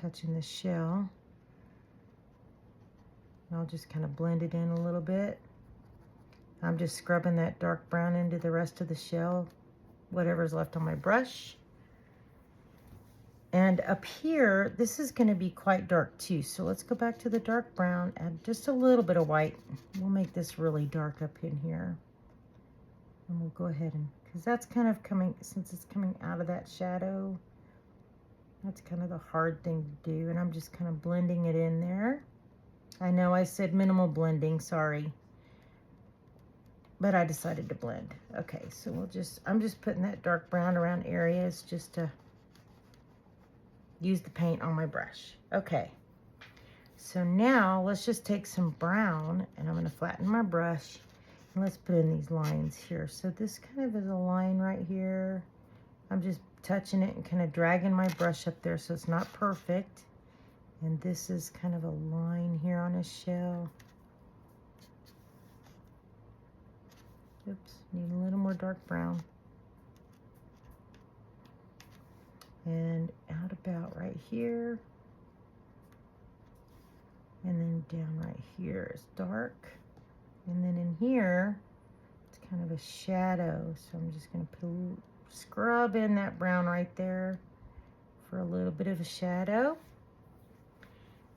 Touching the shell. And I'll just kind of blend it in a little bit. I'm just scrubbing that dark brown into the rest of the shell, whatever's left on my brush. And up here, this is going to be quite dark too. So let's go back to the dark brown, add just a little bit of white. We'll make this really dark up in here. And we'll go ahead and, because that's kind of coming, since it's coming out of that shadow, that's kind of the hard thing to do. And I'm just kind of blending it in there. I know I said minimal blending, sorry. But I decided to blend. Okay, so I'm just putting that dark brown around areas just to use the paint on my brush. Okay, so now let's just take some brown and I'm gonna flatten my brush and let's put in these lines here. So this kind of is a line right here. I'm just touching it and kind of dragging my brush up there so it's not perfect. And this is kind of a line here on his shell. Oops, need a little more dark brown. And out about right here. And then down right here is dark. And then in here, it's kind of a shadow. So I'm just gonna scrub in that brown right there for a little bit of a shadow.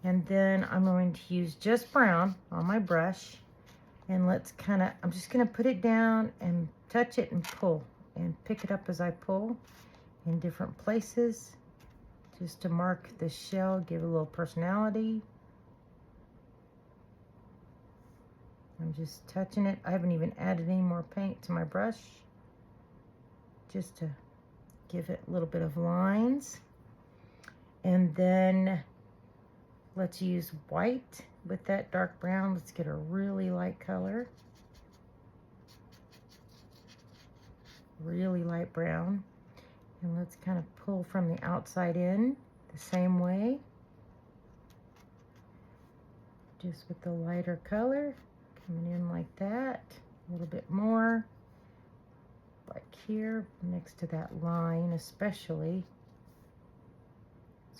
And then I'm going to use just brown on my brush. And let's kind of, I'm just going to put it down and touch it and pull and pick it up as I pull in different places just to mark the shell, give it a little personality. I'm just touching it. I haven't even added any more paint to my brush just to give it a little bit of lines. And then let's use white with that dark brown. Let's get a really light color. Really light brown. And let's kind of pull from the outside in the same way. Just with the lighter color. Coming in like that. A little bit more. Like here, next to that line especially.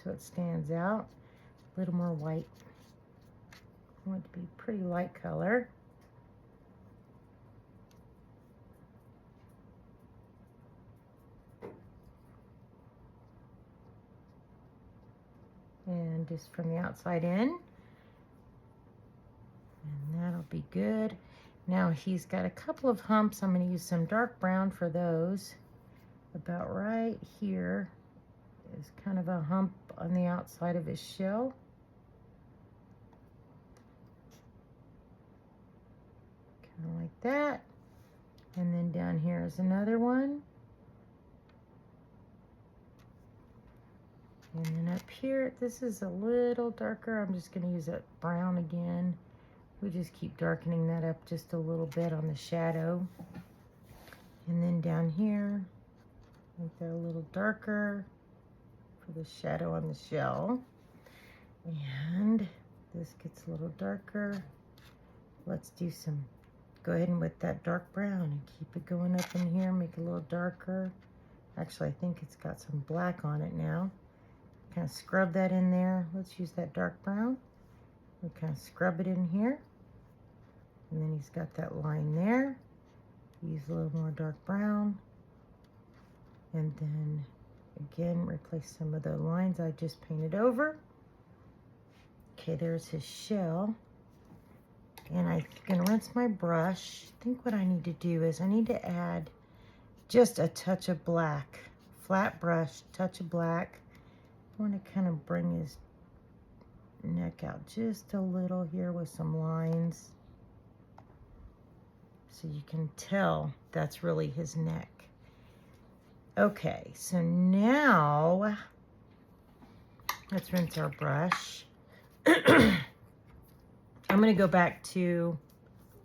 So it stands out. A little more white. I want it to be pretty light color. And just from the outside in. And that'll be good. Now he's got a couple of humps. I'm going to use some dark brown for those. About right here is kind of a hump on the outside of his shell. Kind of like that. And then down here is another one. And then up here, this is a little darker. I'm just going to use that brown again. We just keep darkening that up just a little bit on the shadow. And then down here, make that a little darker for the shadow on the shell. And this gets a little darker. Let's do some, go ahead and with that dark brown and keep it going up in here, make it a little darker. Actually, I think it's got some black on it now. Kind of scrub that in there. Let's use that dark brown. We'll kind of scrub it in here. And then he's got that line there. Use a little more dark brown. And then again, replace some of the lines I just painted over. Okay, there's his shell. And I'm gonna rinse my brush. I think what I need to do is I need to add just a touch of black. Flat brush, touch of black. I want to kind of bring his neck out just a little here with some lines. So you can tell that's really his neck. Okay, so now Let's rinse our brush. I'm going to go back to,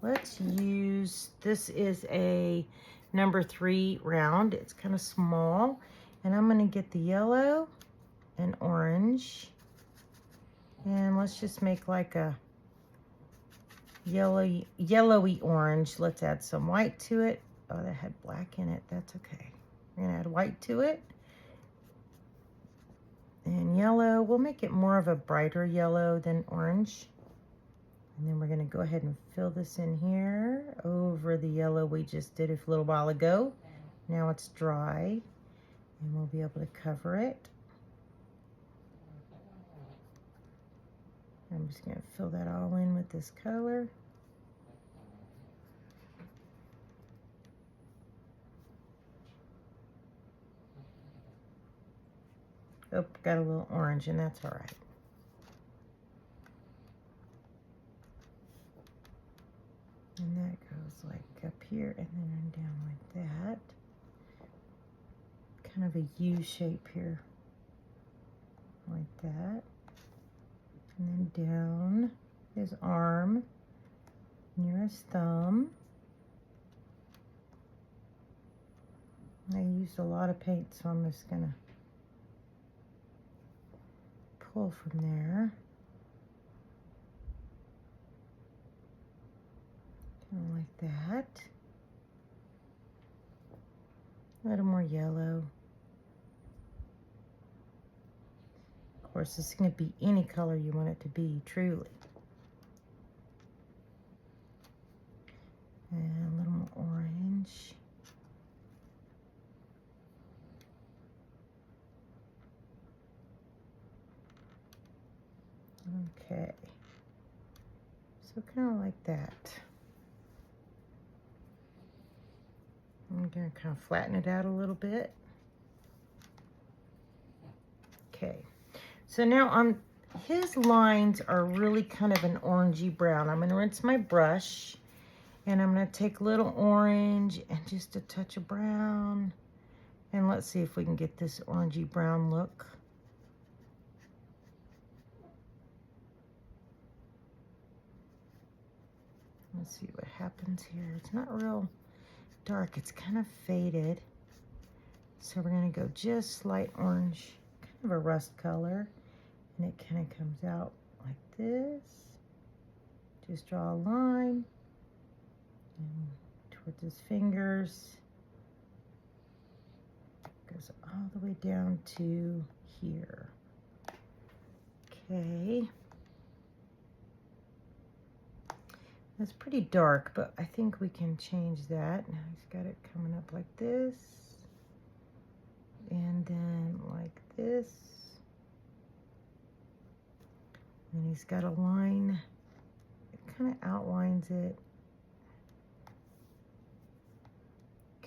let's use, this is a number 3 round. It's kind of small. And I'm going to get the yellow and orange. And let's just make like a yellowy orange. Let's add some white to it. Oh, that had black in it. That's okay. We're going to add white to it. And yellow, we'll make it more of a brighter yellow than orange. And then we're going to go ahead and fill this in here over the yellow we just did a little while ago. Now it's dry, and we'll be able to cover it. I'm just going to fill that all in with this color. Oh, got a little orange, and that's all right. And that goes like up here and then down like that. Kind of a U shape here. Like that. And then down his arm, near his thumb. I used a lot of paint, so I'm just gonna pull from there. Kind of like that. A little more yellow. Of course, this is going to be any color you want it to be, truly. And a little more orange. Okay. So kind of like that. I'm going to kind of flatten it out a little bit. Okay. So now on his lines are really kind of an orangey brown. I'm going to rinse my brush, and I'm going to take a little orange and just a touch of brown. And let's see if we can get this orangey brown look. Let's see what happens here. It's not real dark. It's kind of faded. So we're going to go just light orange, kind of a rust color. And it kind of comes out like this. Just draw a line and towards his fingers. Goes all the way down to here. Okay. That's pretty dark, but I think we can change that. Now he's got it coming up like this. And then like this. And he's got a line. It kind of outlines it.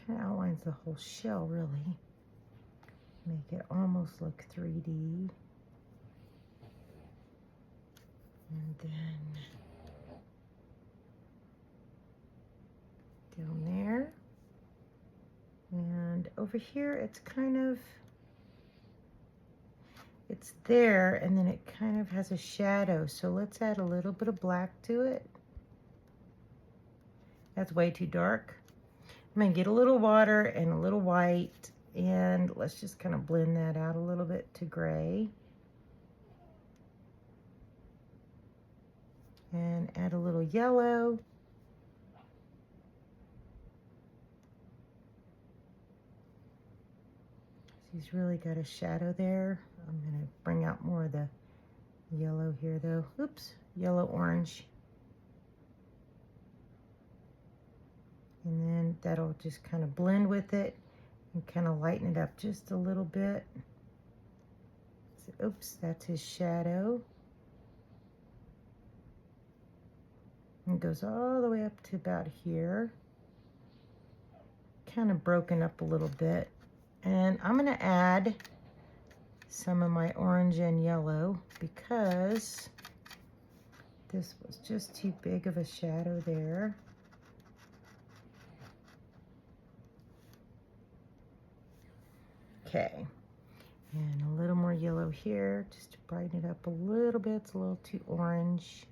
Kind of outlines the whole shell, really. Make it almost look 3D. And then down there. And over here, it's kind of, it's there, and then it kind of has a shadow. So let's add a little bit of black to it. That's way too dark. I'm gonna get a little water and a little white, and let's just kind of blend that out a little bit to gray. And add a little yellow. He's really got a shadow there. I'm going to bring out more of the yellow here though. Oops, yellow-orange. And then that'll just kind of blend with it and kind of lighten it up just a little bit. So, oops, that's his shadow. And it goes all the way up to about here. Kind of broken up a little bit. And I'm going to add some of my orange and yellow because this was just too big of a shadow there. Okay. And a little more yellow here, just to brighten it up a little bit. It's a little too orange.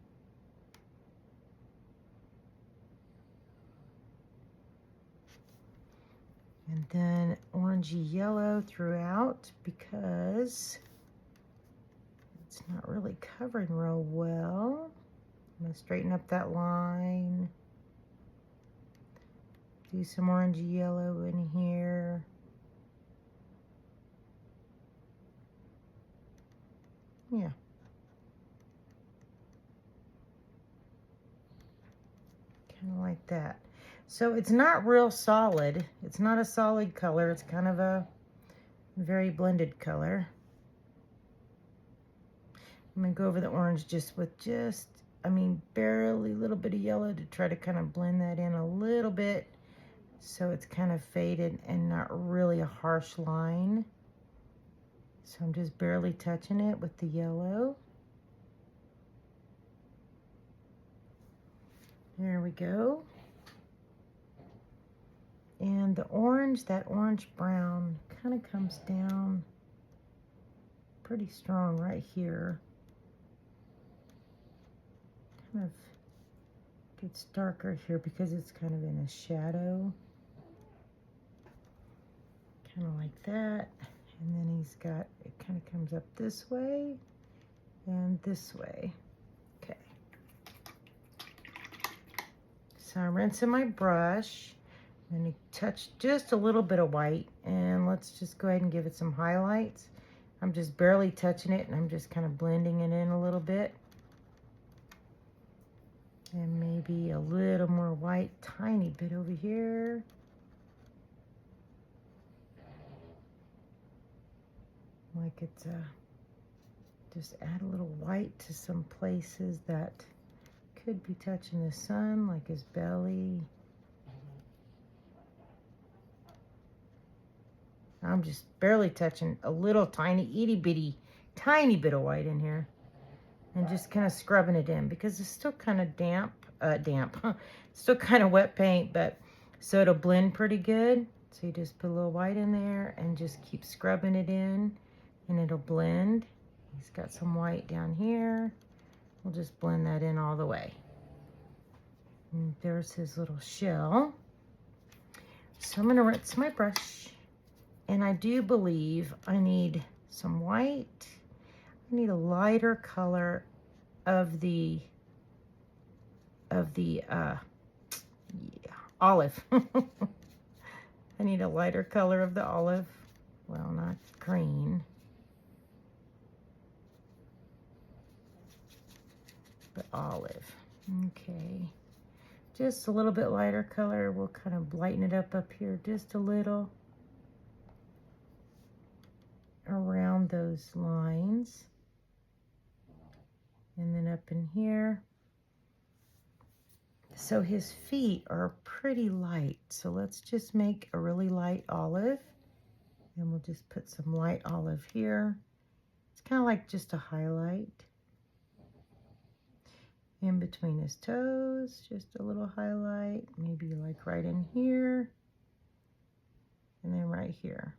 And then orangey yellow throughout because it's not really covering real well. I'm gonna straighten up that line. Do some orangey yellow in here. Yeah. Kind of like that. So it's not real solid. It's not a solid color. It's kind of a very blended color. I'm gonna go over the orange just with barely a little bit of yellow to try to kind of blend that in a little bit so it's kind of faded and not really a harsh line. So I'm just barely touching it with the yellow. There we go. And the orange, that orange brown kind of comes down pretty strong right here. Kind of gets darker here because it's kind of in a shadow. Kind of like that. And then he's got, it kind of comes up this way and this way. Okay. So I'm rinsing my brush. I'm going to touch just a little bit of white, and let's just go ahead and give it some highlights. I'm just barely touching it, and I'm just kind of blending it in a little bit. And maybe a little more white, tiny bit over here. Like it's just add a little white to some places that could be touching the sun, like his belly. I'm just barely touching a little tiny, itty bitty, tiny bit of white in here. And just kind of scrubbing it in because it's still kind of damp. Still kind of wet paint, but so it'll blend pretty good. So you just put a little white in there and just keep scrubbing it in and it'll blend. He's got some white down here. We'll just blend that in all the way. And there's his little shell. So I'm gonna rinse my brush, and I do believe I need some white. I need a lighter color of the olive. I need a lighter color of the olive. Well, not green, but olive. Okay, just a little bit lighter color. We'll kind of lighten it up here just a little around those lines. And then up in here. So his feet are pretty light. So let's just make a really light olive. And we'll just put some light olive here. It's kind of like just a highlight. In between his toes, just a little highlight. Maybe like right in here. And then right here.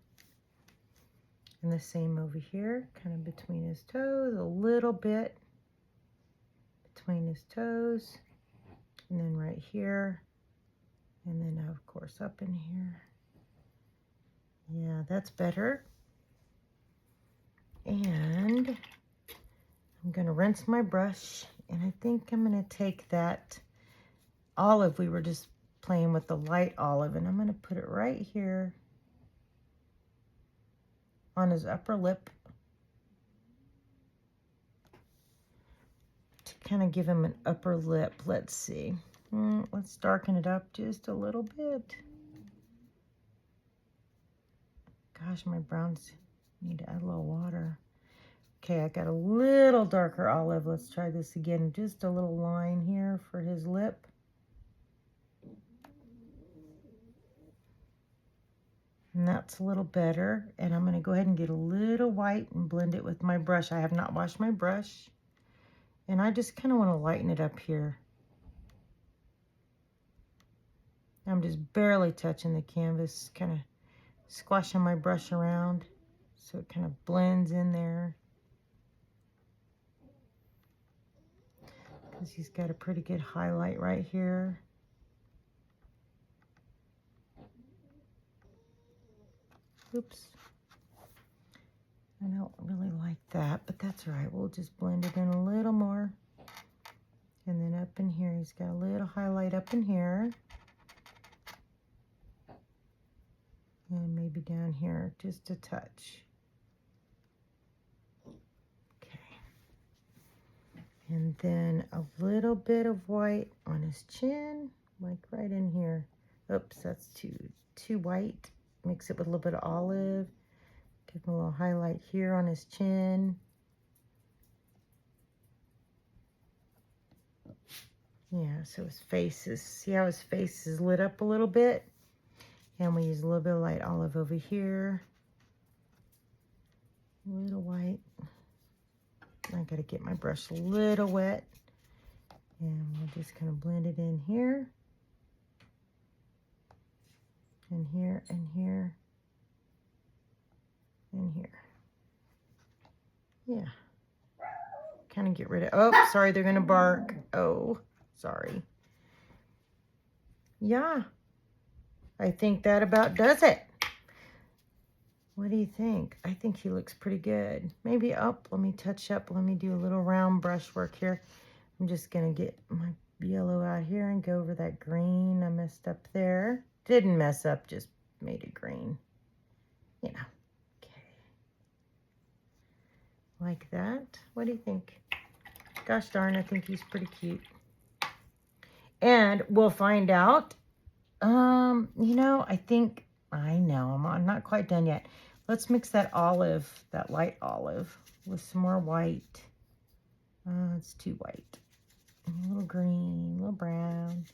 And the same over here, kind of between his toes, a little bit between his toes. And then right here, and then of course up in here. Yeah, that's better. And I'm gonna rinse my brush, and I think I'm gonna take that olive, we were just playing with the light olive, and I'm gonna put it right here on his upper lip to kind of give him an upper lip. Let's see. Let's darken it up just a little bit. Gosh, my browns need to add a little water. Okay, I got a little darker olive. Let's try this again. Just a little line here for his lip. And that's a little better. And I'm going to go ahead and get a little white and blend it with my brush. I have not washed my brush. And I just kind of want to lighten it up here. I'm just barely touching the canvas, kind of squashing my brush around so it kind of blends in there. Because he's got a pretty good highlight right here. Oops. I don't really like that, but that's all right. We'll just blend it in a little more. And then up in here, he's got a little highlight up in here. And maybe down here, just a touch. Okay. And then a little bit of white on his chin, like right in here. Oops, that's too white. Mix it with a little bit of olive. Give him a little highlight here on his chin. Yeah, so his face is, see how his face is lit up a little bit? And we use a little bit of light olive over here. A little white. I gotta get my brush a little wet. And we'll just kind of blend it in here. And here, and here. And here. Yeah. Kind of get rid of, oh, sorry, they're gonna bark. Oh, sorry. Yeah. I think that about does it. What do you think? I think he looks pretty good. Maybe up, let me touch up, let me do a little round brush work here. I'm just gonna get my yellow out here and go over that green I messed up there. Didn't mess up, just made it green. You know, okay. Like that. What do you think? Gosh darn, I think he's pretty cute. And we'll find out. You know, I know, I'm not quite done yet. Let's mix that olive, that light olive, with some more white. It's too white. A little green, a little brown.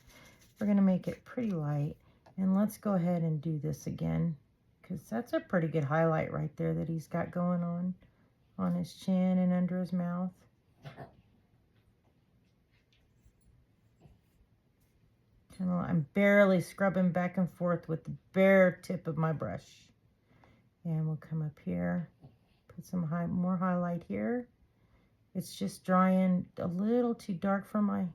We're gonna make it pretty light. And let's go ahead and do this again, because that's a pretty good highlight right there that he's got going on his chin and under his mouth. I'm barely scrubbing back and forth with the bare tip of my brush. And we'll come up here, put some more highlight here. It's just drying a little too dark for my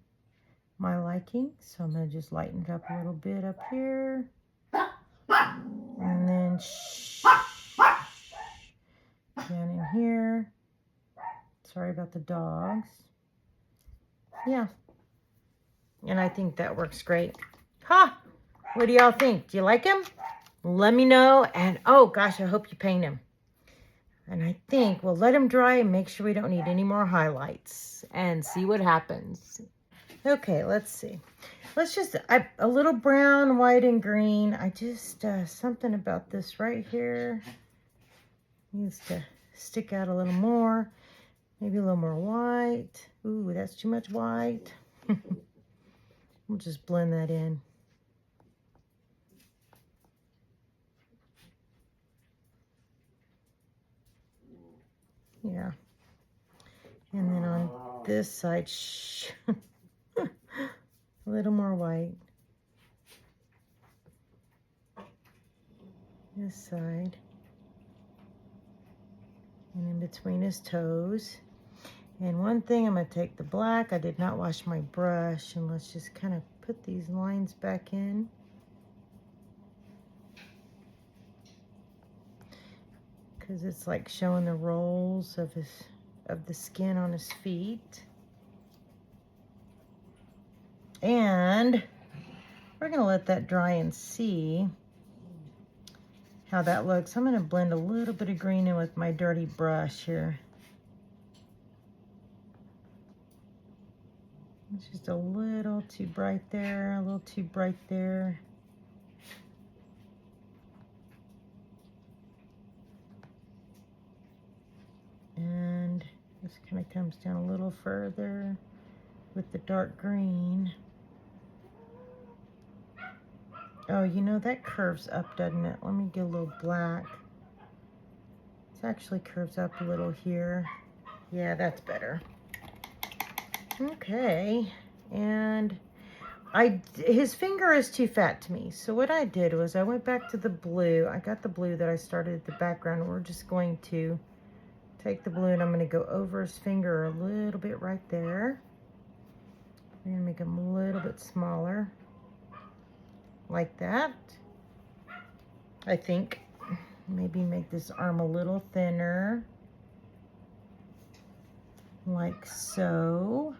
liking, so I'm going to just lighten it up a little bit up here. And then down in here. Sorry about the dogs. Yeah. And I think that works great. Ha! What do y'all think? Do you like him? Let me know. And oh gosh, I hope you paint him. And I think we'll let him dry and make sure we don't need any more highlights and see what happens. Okay, let's see. Let's just, a little brown, white, and green. I just, something about this right here needs to stick out a little more. Maybe a little more white. Ooh, that's too much white. We'll just blend that in. Yeah. And then on this side, a little more white. This side. And in between his toes. And one thing, I'm going to take the black. I did not wash my brush. And let's just kind of put these lines back in. Because it's like showing the rolls of the skin on his feet. And we're going to let that dry and see how that looks. I'm going to blend a little bit of green in with my dirty brush here. It's just a little too bright there, a little too bright there. And this kind of comes down a little further with the dark green. Oh, you know, that curves up, doesn't it? Let me get a little black. It actually curves up a little here. Yeah, that's better. Okay, and his finger is too fat to me. So what I did was I went back to the blue. I got the blue that I started at the background. We're just going to take the blue and I'm going to go over his finger a little bit right there. I'm going to make him a little bit smaller. Like that. I think maybe make this arm a little thinner. Like so.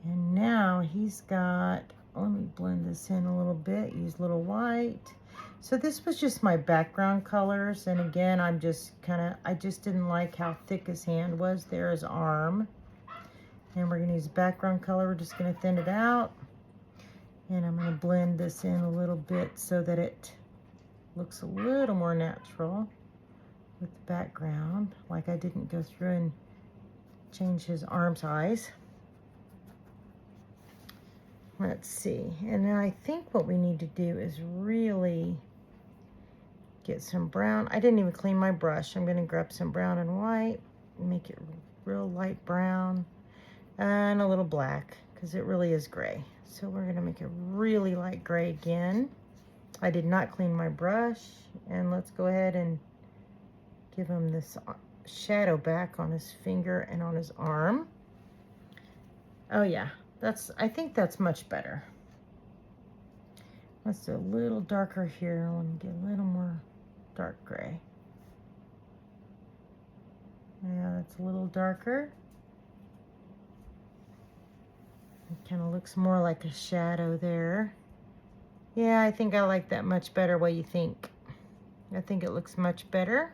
And now he's got, let me blend this in a little bit, use a little white. So this was just my background colors. And again, I just didn't like how thick his hand was. There his arm. And we're gonna use background color. We're just gonna thin it out. And I'm gonna blend this in a little bit so that it looks a little more natural with the background. Like I didn't go through and change his arm size. Let's see, and then I think what we need to do is really get some brown. I didn't even clean my brush. I'm gonna grab some brown and white, make it real light brown, and a little black, because it really is gray. So we're gonna make it really light gray again. I did not clean my brush, and let's go ahead and give him this shadow back on his finger and on his arm. Oh yeah. I think that's much better. Let's do a little darker here. I want to get a little more dark gray. Yeah, that's a little darker. It kind of looks more like a shadow there. Yeah, I think I like that much better. What do you think? I think it looks much better.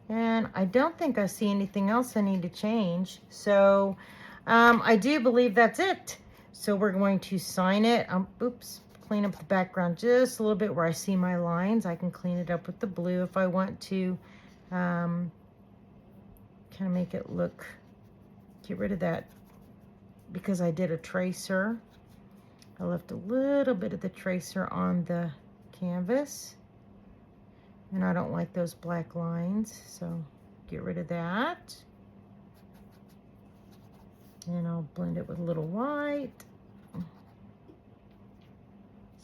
And I don't think I see anything else I need to change. So I do believe that's it. So we're going to sign it. Oops, clean up the background just a little bit where I see my lines. I can clean it up with the blue if I want to kind of make it look, get rid of that because I did a tracer. I left a little bit of the tracer on the canvas and I don't like those black lines, so get rid of that. And I'll blend it with a little white.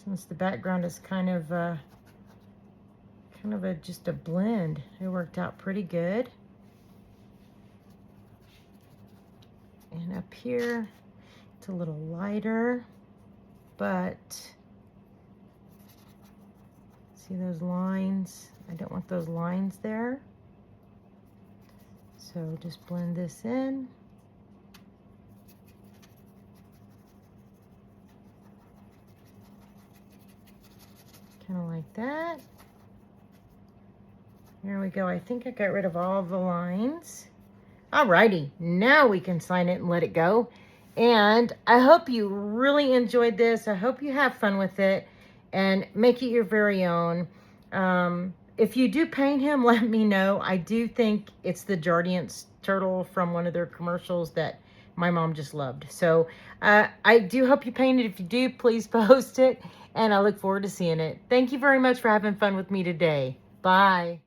Since the background is kind of just a blend, it worked out pretty good. And up here, it's a little lighter, but see those lines? I don't want those lines there. So just blend this in. Kind of like that. There we go. I think I got rid of all the lines. Alrighty, now we can sign it and let it go. And I hope you really enjoyed this. I hope you have fun with it and make it your very own. If you do paint him, let me know. I do think it's the Jardiance turtle from one of their commercials that my mom just loved. So I do hope you paint it. If you do, please post it. And I look forward to seeing it. Thank you very much for having fun with me today. Bye.